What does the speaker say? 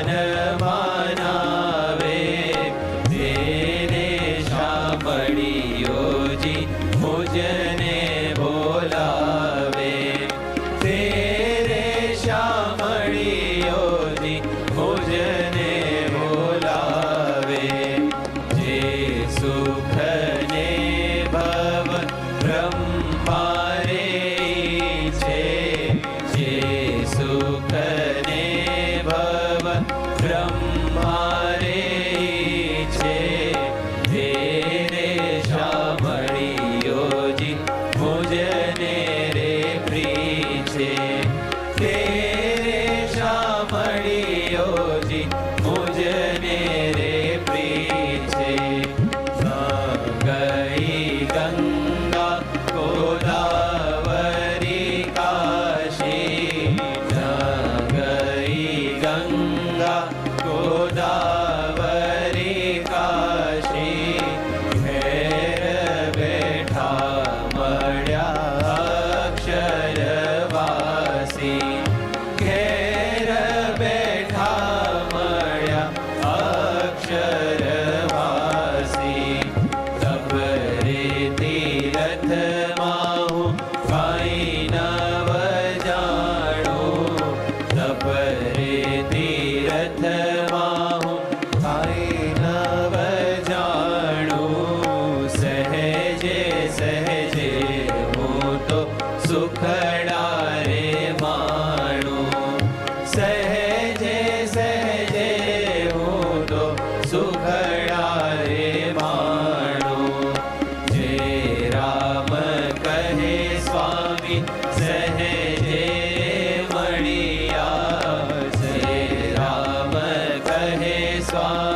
મનાવે તેને શામળિયોજી મુજને બોલાવે તેરે શામળિયોજી મુજને બોલાવે જે સુખને ભવ બ્રહ્મારે છે જે સુખને ભવ બ્રહ્મારે છે તેરે શામળિયોજી મુજને રે પ્રી છે તેરે શામળિયોજી મુજને રે પ્રી છે ગઈ ગંગા ગોદાવરી કાશી ગઈ ગંગા ગોદાવરી કાશી ઘેર બેઠા મળ્યા અક્ષરવાસી ઘેર બેઠા મળ્યા અક્ષરવાસી તપરે તીરથમાં હું કાંઈ નવ જાણું તપરે તીરથમાં હું કાંઈ નવ જાણું સહેજે સહેજે હું તો સુખડા રે માણું સહેજે સહેજે હું તો સુખડા રે માણું જે રામ કહે સ્વામી સહેજે મળ્યા જે રામ કહે સ્વામી